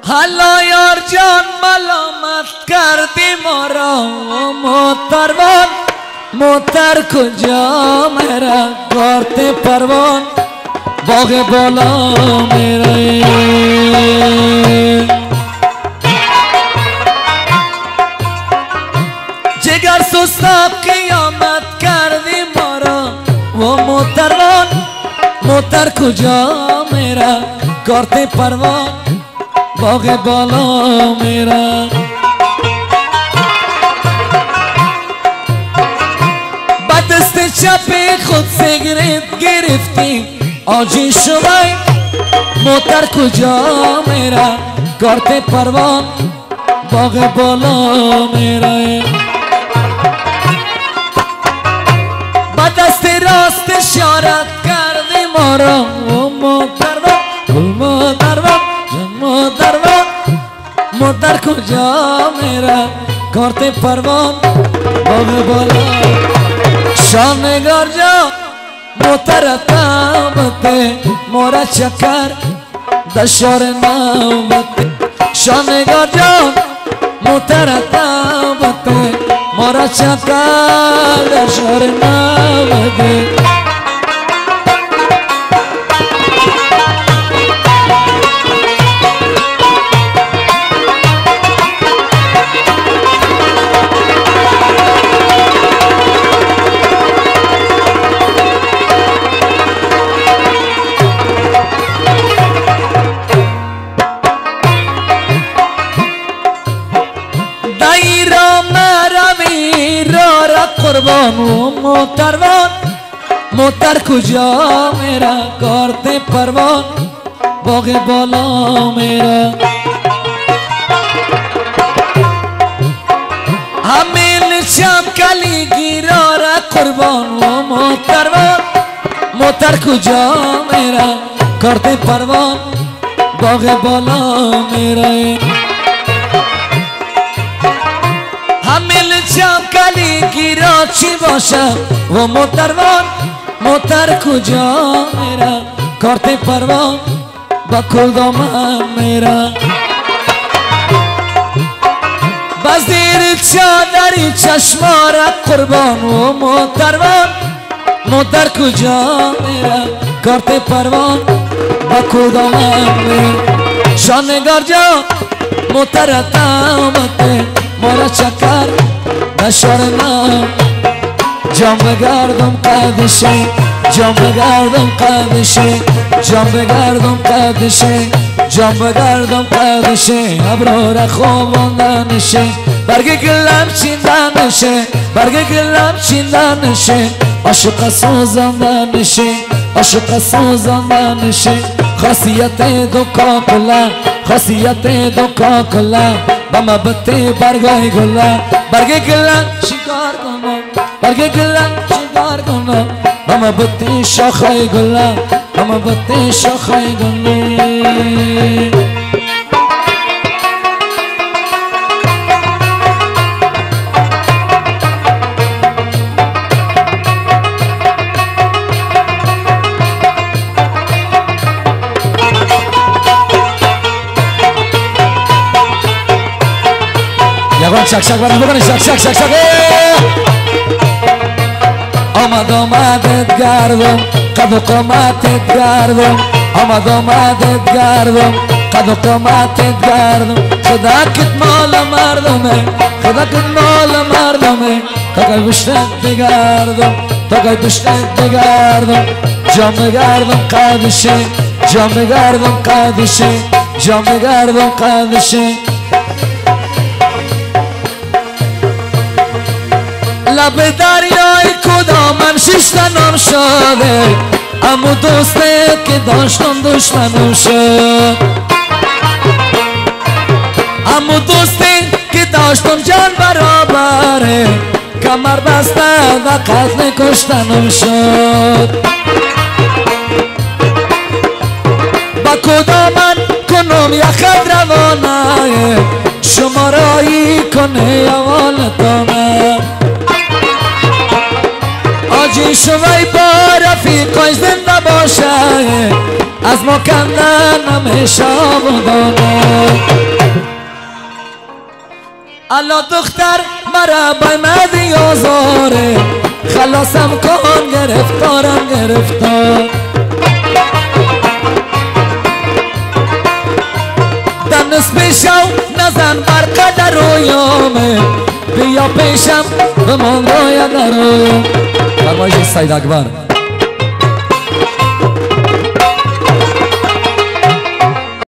حالا یار جان ملامت کردی ما را موتروان موتر کجا میره کارت پروان باغ بالا میره جگر سستا قیامت کردی ما را و موتروان موتر کجا میره کارت پروان باغ بالا میره با دست چپ خود سیگریت گرفتی آجی شمای موتر کجا میره کارت پروان باغ بالا میره با دست راست اشارت کردی ما را موتر کجا میره کارت پروان باغ بالا شانگار جا موتر تابته مورا چکر دشار نوبته شانگار جا موتر تابته مورا چکر دشار نوبته قربان و موتروان موتر کجا میره کارت پروان باغ بالا میره همین شب کلی گیراره قربان و موتروان موتر کجا میره کارت پروان باغ بالا میره همین شب کلی گیرا چی باشه و موتروان موتر کجا میره کارت پروان با کدام میره با زیر چادری چشماره قربان و موتروان موتر کجا میره کارت پروان با کدام میره شانگار جا موتر تامته مورا چکر نشار نام جام بگردم قدشه جام بگردم قدشه جام بگردم قدشه جام بگردم قدشه ابرار خواباندنشه برگ گلم چیندنشه برگ گلم چیندنشه عاشق سوزاندنشه عاشق سوزاندنشه خاصیت دو کاکلا خاصیت دو کاکلا بما بته برگای گلا برگ گلا شکار کنم برگ گلا شکار کنم بما بته شاخای گلا بما بته شاخای گلا شک شک برای بکنی شک شک شک شک آمدت گردم قد و قامتت گردم آمدت گردم قد و قامتت گردم خدا کت مال مردمه خدا کت مال مردمه تا که بشتت بگردم تا که بشتت بگردم جام بگردم قدشه جام بگردم قدشه جام بگردم قدشه لب دریای کدامن ششتنم شده امو دوسته که داشتم دشمنم شد امو دوسته که داشتم جان برابره کمر بسته و قتل کشتنم شد با کدامن کنم یک خد روانه شمارایی کنه اولتانه آجی شوی با رفیقای زنده باشه از ما کندن همیشه آبادانه الا دختر مرا بمدی آزاره خلاصم کن گرفتارم گرفتار دنس پیشم نزن بر قدر رویامه بیا پیشم بمان رویا در رویام فرمایش سید اکبر